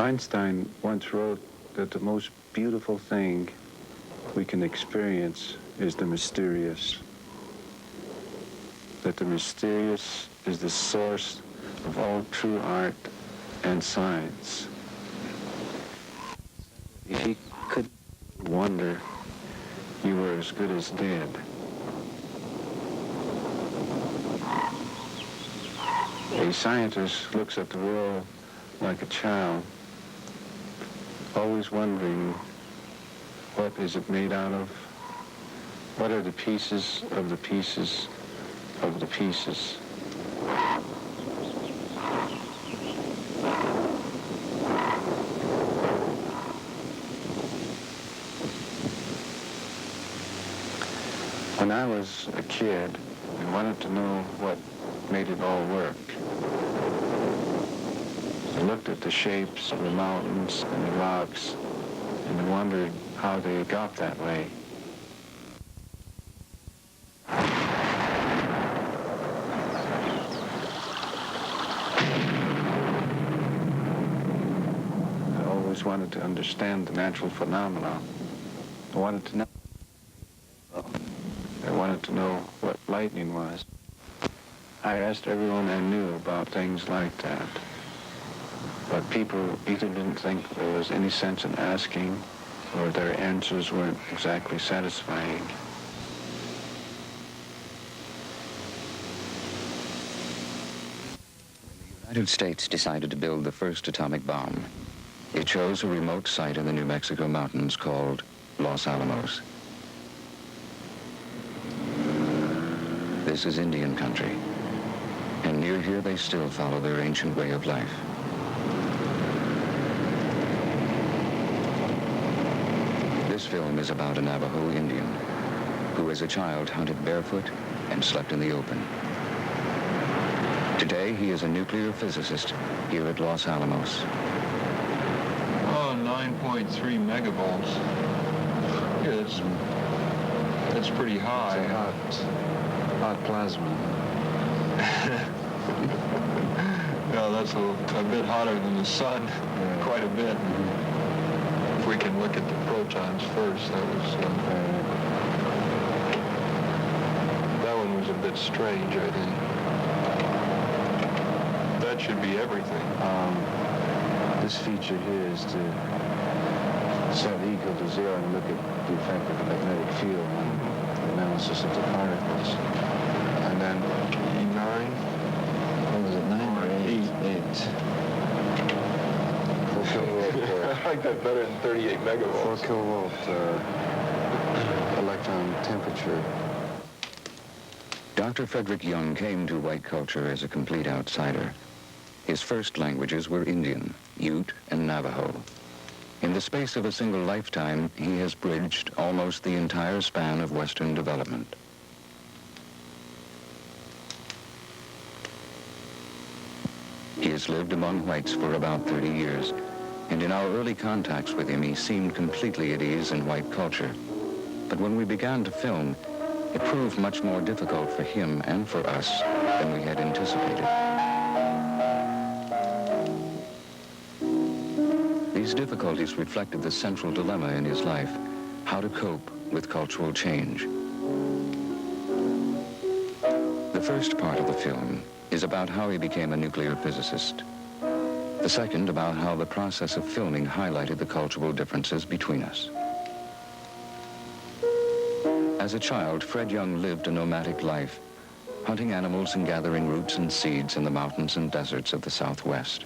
Einstein once wrote that the most beautiful thing we can experience is the mysterious. That the mysterious is the source of all true art and science. If you could wonder, you were as good as dead. A scientist looks at the world like a child, always wondering, what is it made out of? What are the pieces of the pieces of the pieces? When I was a kid, I wanted to know what made it all work. I looked at the shapes of the mountains and the rocks and wondered how they got that way. I always wanted to understand the natural phenomena. I wanted to know. I wanted to know what lightning was. I asked everyone I knew about things like that. But people either didn't think there was any sense in asking, or their answers weren't exactly satisfying. The United States decided to build the first atomic bomb. It chose a remote site in the New Mexico mountains called Los Alamos. This is Indian country, and near here they still follow their ancient way of life. This film is about a Navajo Indian who as a child hunted barefoot and slept in the open. Today he is a nuclear physicist here at Los Alamos. Oh, 9.3 megavolts. Yeah, that's pretty high. It's a hot plasma. Yeah, that's a bit hotter than the sun, quite a bit. If we can look at the protons first, that one was a bit strange, I think. That should be everything. This feature here is to set equal to 0 and look at the effect of the magnetic field and the analysis of the particles. And then E9? what was it, 9 or 8? 4 kilovolt. I like that better than 38 megavolts. 4 kilovolt electron temperature. Dr. Frederick Young came to white culture as a complete outsider. His first languages were Indian, Ute, and Navajo. In the space of a single lifetime, he has bridged almost the entire span of Western development. He has lived among whites for about 30 years, and in our early contacts with him, he seemed completely at ease in white culture. But when we began to film, it proved much more difficult for him and for us than we had anticipated. These difficulties reflected the central dilemma in his life, how to cope with cultural change. The first part of the film is about how he became a nuclear physicist. The second about how the process of filming highlighted the cultural differences between us. As a child, Fred Young lived a nomadic life, hunting animals and gathering roots and seeds in the mountains and deserts of the Southwest.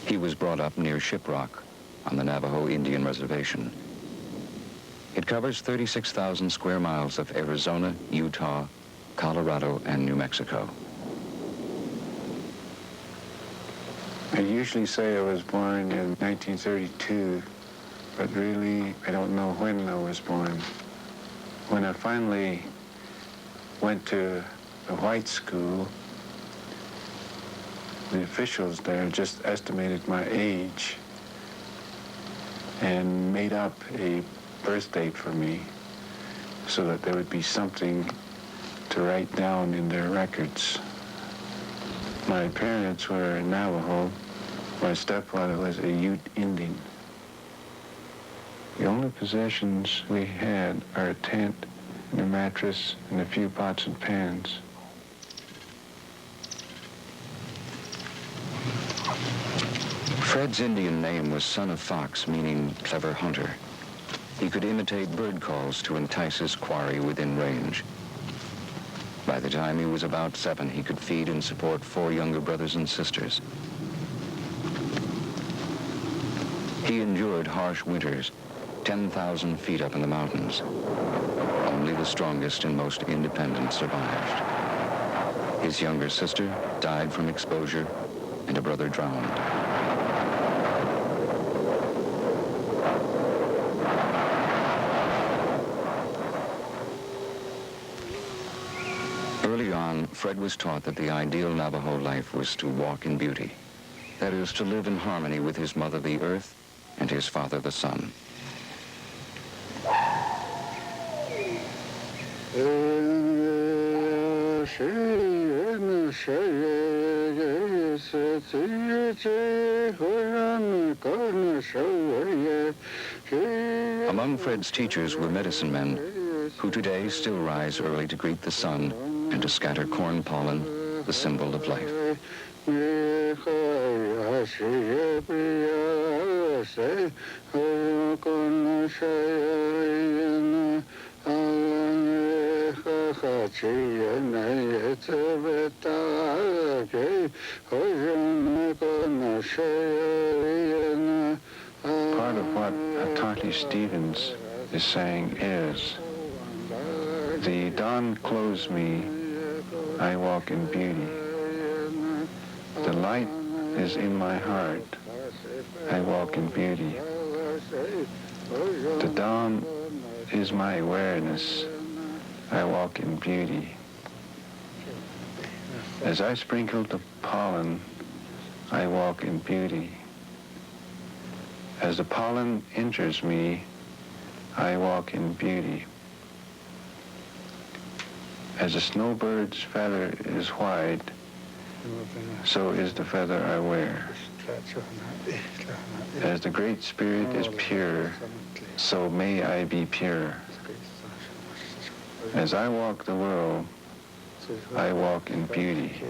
He was brought up near Shiprock on the Navajo Indian Reservation. It covers 36,000 square miles of Arizona, Utah, Colorado, and New Mexico. I usually say I was born in 1932, but really I don't know when I was born. When I finally went to a white school, the officials there just estimated my age and made up a birth date for me so that there would be something to write down in their records. My parents were Navajo, My stepfather was a Ute Indian. The only possessions we had are a tent and a mattress and a few pots and pans. Fred's Indian name was Son of Fox, meaning clever hunter. He could imitate bird calls to entice his quarry within range. By the time he was about 7, he could feed and support 4 younger brothers and sisters. He endured harsh winters, 10,000 feet up in the mountains. Only the strongest and most independent survived. His younger sister died from exposure, and a brother drowned. Early on, Fred was taught that the ideal Navajo life was to walk in beauty. That is, to live in harmony with his mother, the earth, and his father, the sun. Among Fred's teachers were medicine men who today still rise early to greet the sun and to scatter corn pollen, the symbol of life. Part of what Tonty Stevens is saying is, the dawn clothes me, I walk in beauty. The light is in my heart, I walk in beauty. The dawn is my awareness, I walk in beauty. As I sprinkle the pollen, I walk in beauty. As the pollen enters me, I walk in beauty. As a snowbird's feather is white, so is the feather I wear. As the Great Spirit is pure, so may I be pure. As I walk the world, I walk in beauty.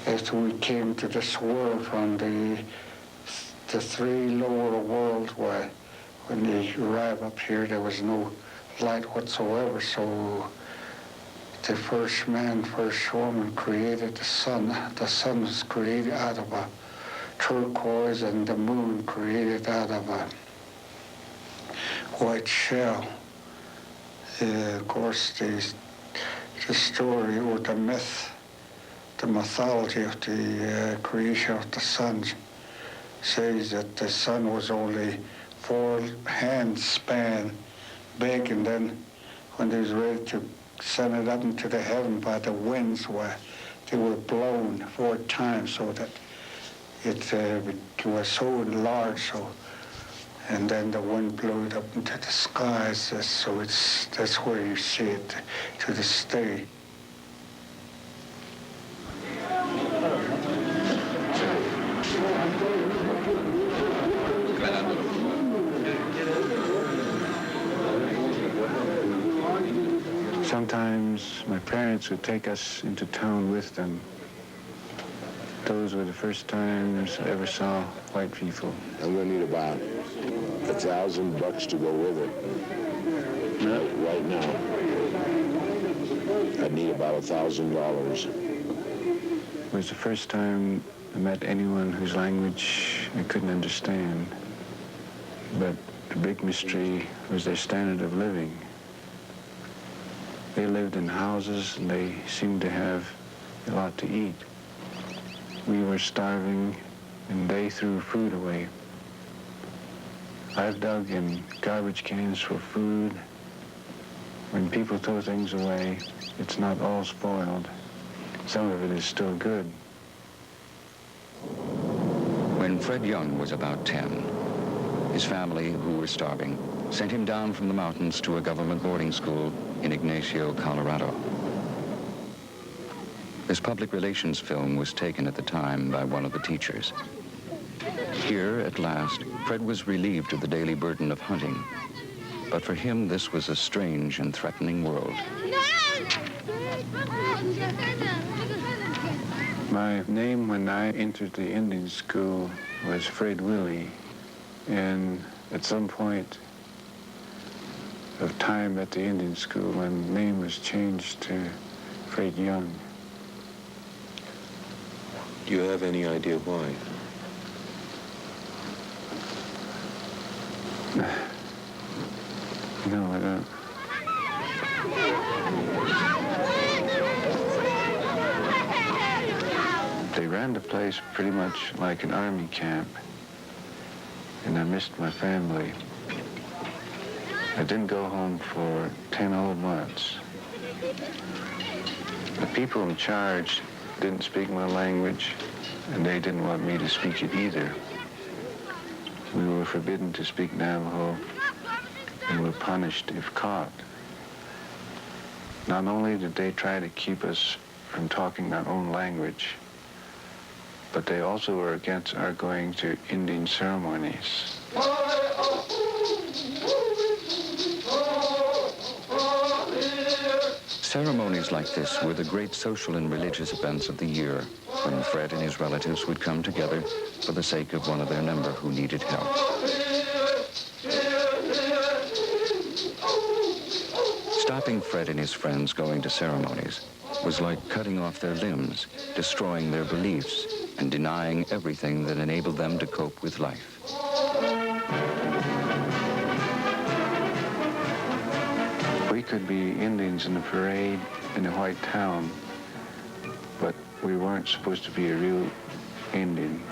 After we came to this world from the 3 lower worlds, where when you arrive up here there was no light whatsoever, so the first man, first woman created the sun. The sun was created out of a turquoise, and the moon created out of a white shell. Of course, the story or the myth, the mythology of the creation of the sun says that the sun was only 4 hand span big, and then when they was ready to send it up into the heaven by the winds, where they were blown 4 times, so that it was so large, so, and then the wind blew it up into the skies, so that's where you see it to this day. Sometimes my parents would take us into town with them. Those were the first times I ever saw white people. I'm going to need about $1,000 to go with it. Right now. I need about $1,000. It was the first time I met anyone whose language I couldn't understand. But the big mystery was their standard of living. They lived in houses, and they seemed to have a lot to eat. We were starving, and they threw food away. I've dug in garbage cans for food. When people throw things away, it's not all spoiled. Some of it is still good. When Fred Young was about 10, his family, who were starving, sent him down from the mountains to a government boarding school in Ignacio, Colorado. This public relations film was taken at the time by one of the teachers. Here, at last, Fred was relieved of the daily burden of hunting. But for him, this was a strange and threatening world. My name when I entered the Indian school was Fred Willie, and at some point of time at the Indian school, my name was changed to Fred Young. Do you have any idea why? No, I don't. They ran the place pretty much like an army camp, and I missed my family. I didn't go home for 10 whole months. The people in charge didn't speak my language, and they didn't want me to speak it either. We were forbidden to speak Navajo and were punished if caught. Not only did they try to keep us from talking our own language, but they also were against our going to Indian ceremonies. Ceremonies like this were the great social and religious events of the year, when Fred and his relatives would come together for the sake of one of their number who needed help. Stopping Fred and his friends going to ceremonies was like cutting off their limbs, destroying their beliefs, and denying everything that enabled them to cope with life. We could be Indians in a parade in a white town, but we weren't supposed to be a real Indian.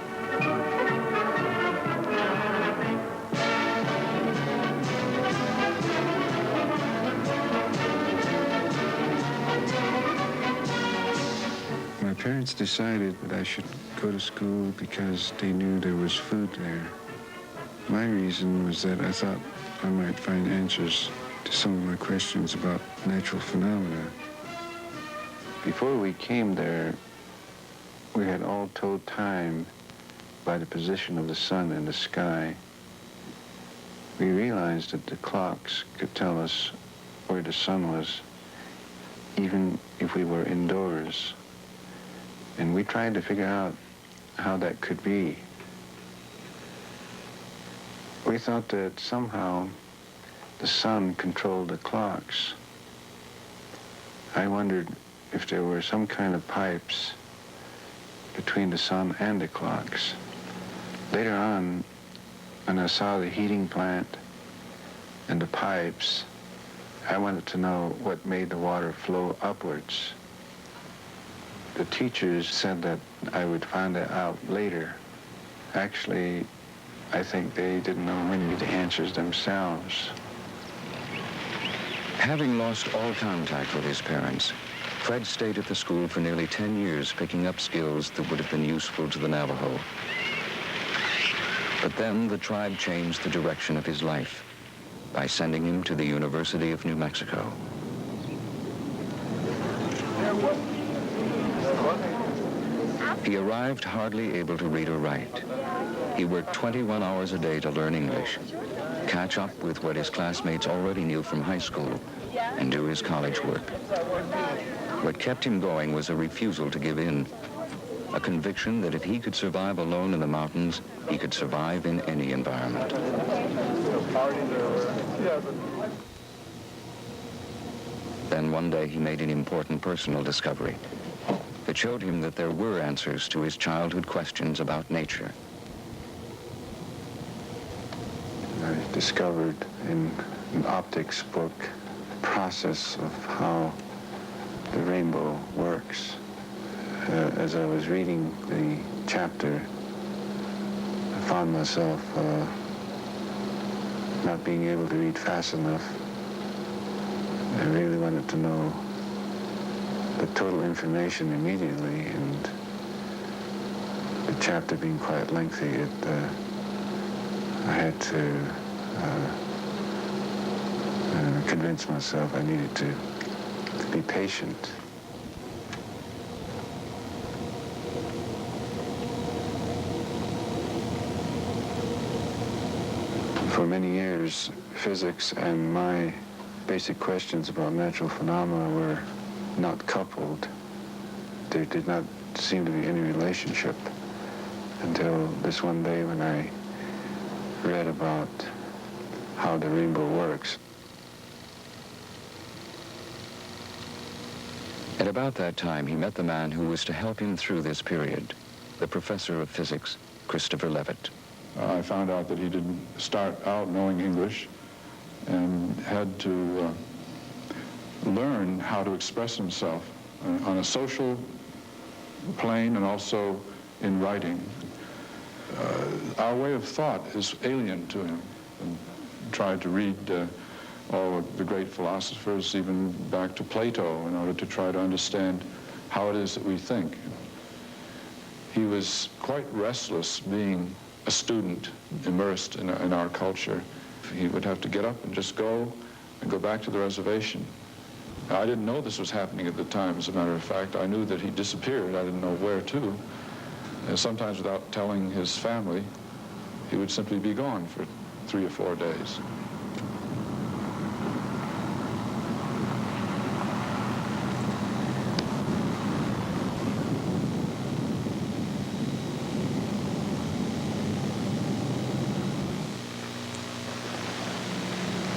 My parents decided that I should go to school because they knew there was food there. My reason was that I thought I might find answers to some of my questions about natural phenomena. Before we came there, we had all told time by the position of the sun in the sky. We realized that the clocks could tell us where the sun was, even if we were indoors. And we tried to figure out how that could be. We thought that somehow the sun controlled the clocks. I wondered if there were some kind of pipes between the sun and the clocks. Later on, when I saw the heating plant and the pipes, I wanted to know what made the water flow upwards. The teachers said that I would find that out later. Actually, I think they didn't know many of the answers themselves. Having lost all contact with his parents, Fred stayed at the school for nearly 10 years, picking up skills that would have been useful to the Navajo. But then the tribe changed the direction of his life by sending him to the University of New Mexico. He arrived hardly able to read or write. He worked 21 hours a day to learn English, catch up with what his classmates already knew from high school, and do his college work. What kept him going was a refusal to give in, a conviction that if he could survive alone in the mountains, he could survive in any environment. Then one day he made an important personal discovery. It showed him that there were answers to his childhood questions about nature. I discovered in an optics book the process of how the rainbow works. As I was reading the chapter, I found myself not being able to read fast enough. I really wanted to know the total information immediately, and the chapter being quite lengthy, I had to convince myself I needed to be patient. For many years, physics and my basic questions about natural phenomena were not coupled. There did not seem to be any relationship until this one day when I read about how the rainbow works. At about that time, he met the man who was to help him through this period, the professor of physics, Christopher Levitt. I found out that he didn't start out knowing English and had to learn how to express himself on a social plane and also in writing. Our way of thought is alien to him, and tried to read all the great philosophers, even back to Plato, in order to try to understand how it is that we think. He was quite restless being a student immersed in our culture. He would have to get up and just go and go back to the reservation. I didn't know this was happening at the time, as a matter of fact. I knew that he disappeared. I didn't know where to. And sometimes without telling his family, he would simply be gone for 3 or 4 days.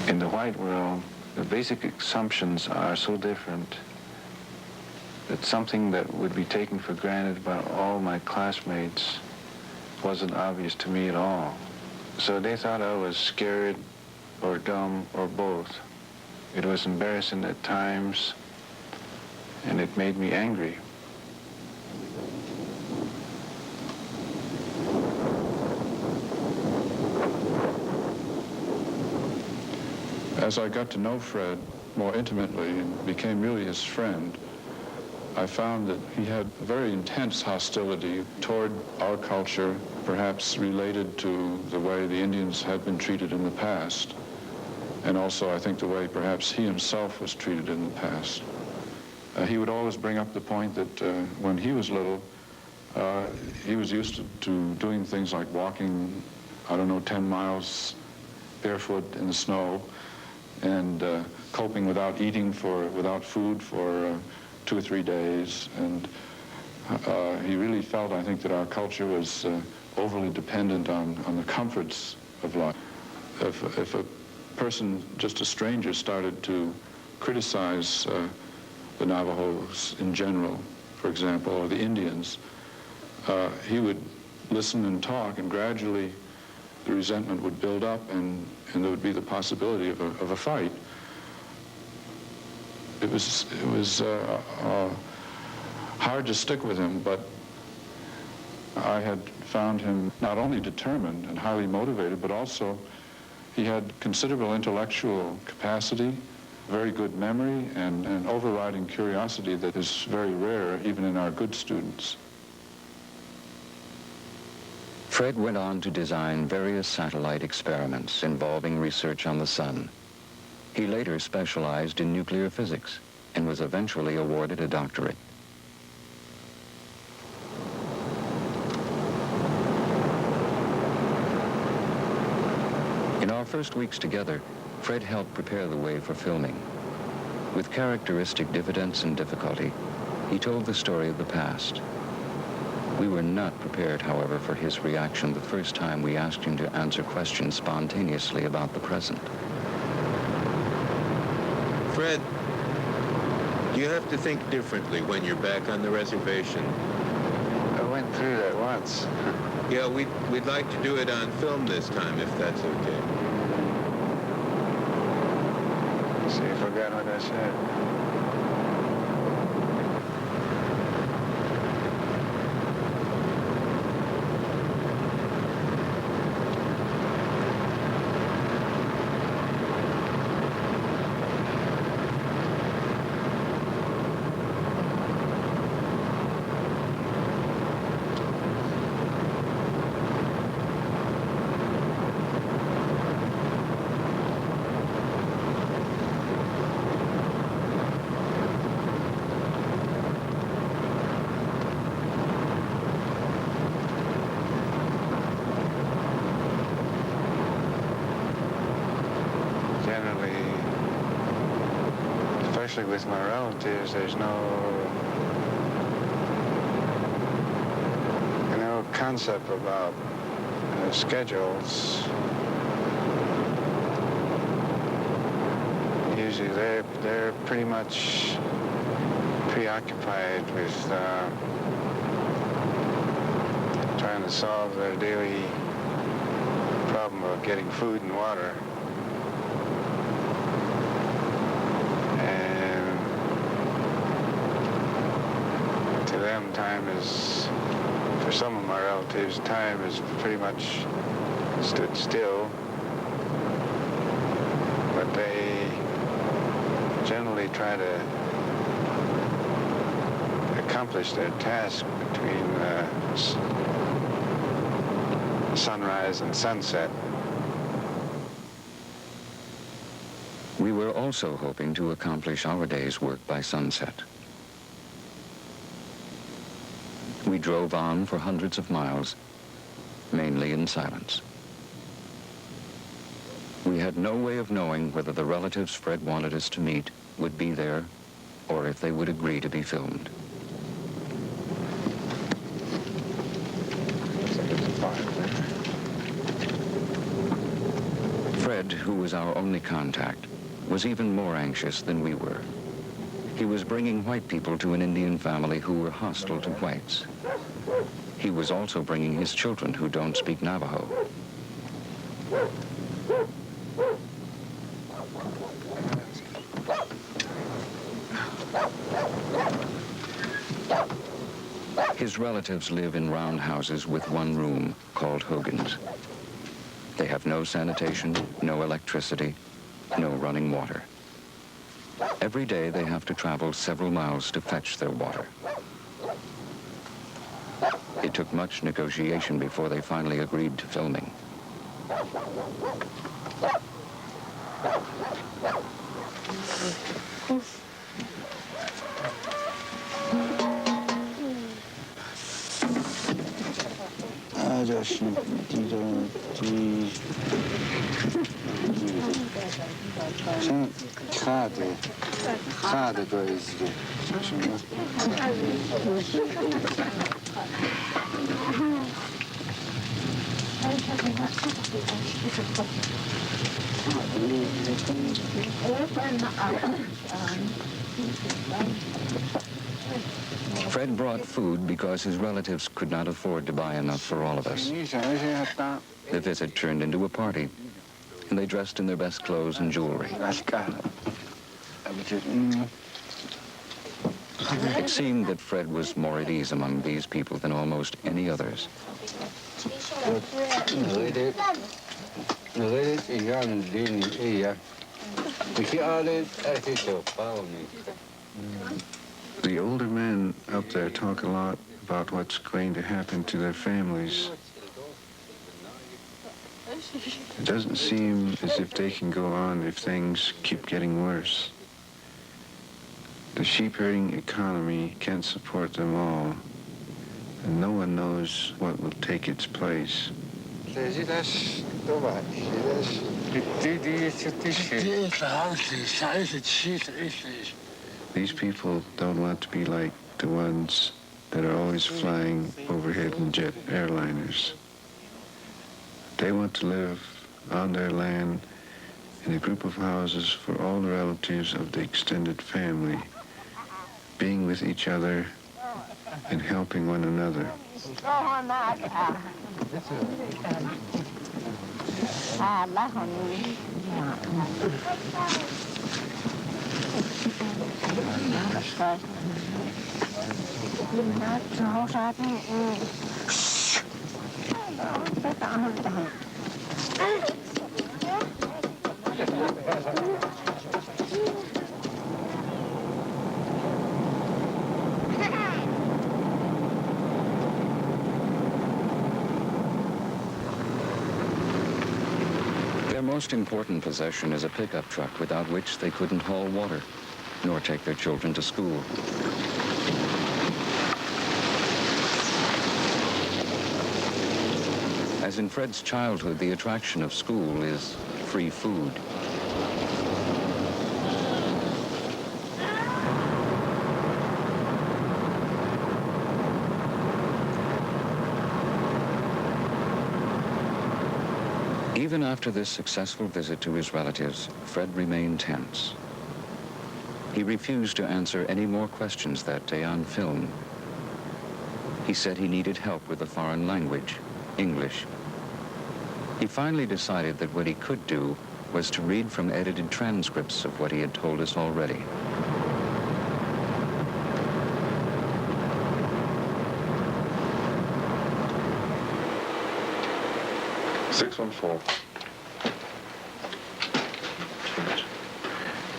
In the white world, the basic assumptions are so different that something that would be taken for granted by all my classmates wasn't obvious to me at all. So they thought I was scared or dumb or both. It was embarrassing at times, and it made me angry. As I got to know Fred more intimately and became really his friend, I found that he had a very intense hostility toward our culture, perhaps related to the way the Indians had been treated in the past, and also I think the way perhaps he himself was treated in the past. He would always bring up the point that when he was little, he was used to doing things like walking, 10 miles barefoot in the snow, and coping without food for 2 or 3 days. And he really felt, I think, that our culture was overly dependent on the comforts of life. If a person, just a stranger, started to criticize the Navajos in general, for example, or the Indians, he would listen and talk, and gradually the resentment would build up, and there would be the possibility of a fight. It was hard to stick with him, but I had found him not only determined and highly motivated, but also he had considerable intellectual capacity, very good memory, and an overriding curiosity that is very rare even in our good students. Fred went on to design various satellite experiments involving research on the sun. He later specialized in nuclear physics and was eventually awarded a doctorate. In our first weeks together, Fred helped prepare the way for filming. With characteristic diffidence and difficulty, he told the story of the past. We were not prepared, however, for his reaction the first time we asked him to answer questions spontaneously about the present. Fred, you have to think differently when you're back on the reservation. I went through that once. Yeah, we'd like to do it on film this time, if that's okay. See, I forgot what I said. especially with my relatives, there's no concept about schedules. Usually they're pretty much preoccupied with trying to solve their daily problem of getting food and water. And to them, time is, for some of my relatives, time is pretty much stood still. But they generally try to accomplish their task between sunrise and sunset. We were also hoping to accomplish our day's work by sunset. We drove on for hundreds of miles, mainly in silence. We had no way of knowing whether the relatives Fred wanted us to meet would be there or if they would agree to be filmed. Fred, who was our only contact, was even more anxious than we were. He was bringing white people to an Indian family who were hostile to whites. He was also bringing his children who don't speak Navajo. His relatives live in round houses with one room called hogans. They have no sanitation, no electricity, no running water. Every day they have to travel several miles to fetch their water. It took much negotiation before they finally agreed to filming. Fred brought food because his relatives could not afford to buy enough for all of us. The visit turned into a party, and they dressed in their best clothes and jewelry. It seemed that Fred was more at ease among these people than almost any others. The older men up there talk a lot about what's going to happen to their families. It doesn't seem as if they can go on if things keep getting worse. The sheep herding economy can't support them all, and no one knows what will take its place. These people don't want to be like the ones that are always flying overhead in jet airliners. They want to live on their land in a group of houses for all the relatives of the extended family, being with each other and helping one another. Their most important possession is a pickup truck without which they couldn't haul water, nor take their children to school. As in Fred's childhood, the attraction of school is free food. Even after this successful visit to his relatives, Fred remained tense. He refused to answer any more questions that day on film. He said he needed help with a foreign language, English. He finally decided that what he could do was to read from edited transcripts of what he had told us already.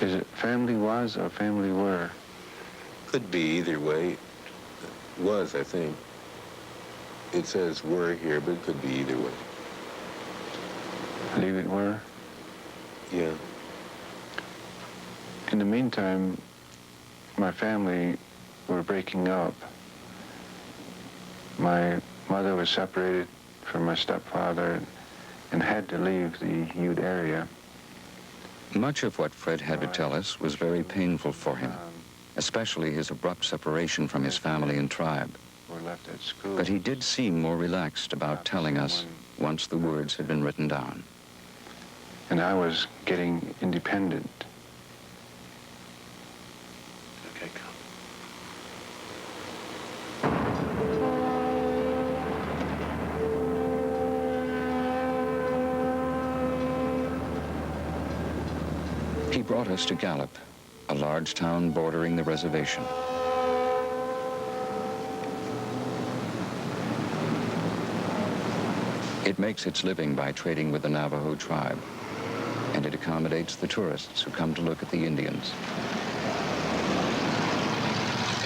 Is it family was or family were? Could be either way. Was, I think. It says were here, but it could be either way. Leave it were? Yeah. In the meantime, my family were breaking up. My mother was separated from my stepfather and had to leave the Ute area. Much of what Fred had to tell us was very painful for him, especially his abrupt separation from his family and tribe. Were left at school. But he did seem more relaxed about telling us once the words had been written down. And I was getting independent. Okay, come. He brought us to Gallup, a large town bordering the reservation. It makes its living by trading with the Navajo tribe, and it accommodates the tourists who come to look at the Indians.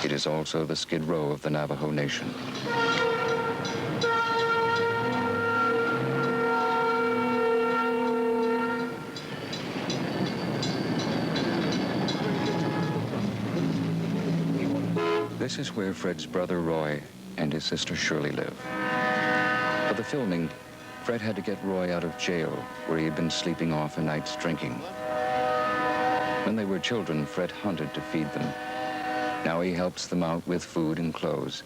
It is also the Skid Row of the Navajo Nation. This is where Fred's brother Roy and his sister Shirley live. For the filming, Fred had to get Roy out of jail, where he had been sleeping off a night's drinking. When they were children, Fred hunted to feed them. Now he helps them out with food and clothes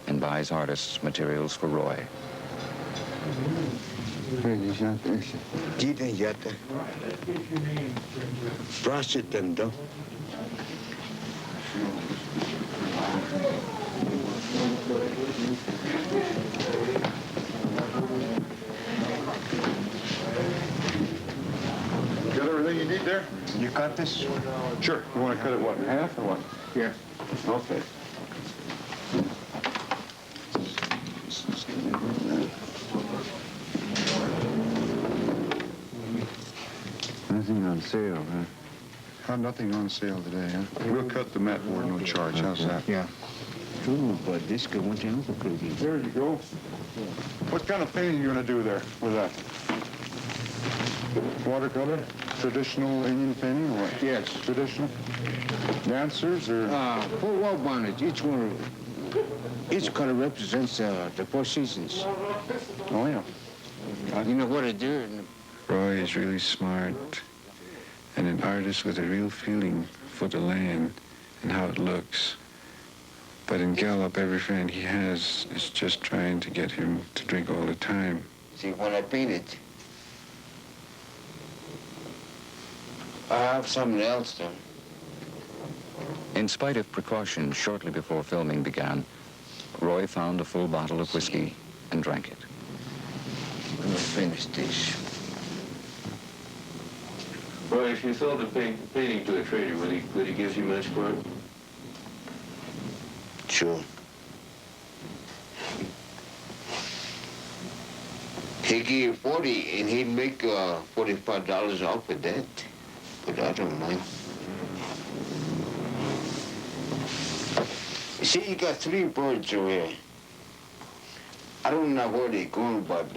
and buys artists materials for Roy. Got everything you need there? You cut this? Sure. You want to cut it, what, in half or what? Yeah. Okay. Nothing on sale, huh? Nothing on sale today, huh? We'll cut the mat board, no charge. How's that? Yeah. True, but this could want to look pretty. There you go. What kind of painting are you going to do there with that? Watercolor? Traditional Indian painting or what? Yes. Traditional? Dancers or? For wall bonnet, each color represents the 4 seasons. Oh, yeah. You know what I do? Roy is really smart and an artist with a real feeling for the land and how it looks. But in Gallup, every friend he has is just trying to get him to drink all the time. See, when I paint it, I have something else done. In spite of precautions, shortly before filming began, Roy found a full bottle of whiskey and drank it. Let me finish this. Roy, if you sold the painting to a trader, would he give you much for it? Sure. He gave 40 and he'd make $45 off of that. But I don't mind. You see, you got 3 birds over here. I don't know where they're going, but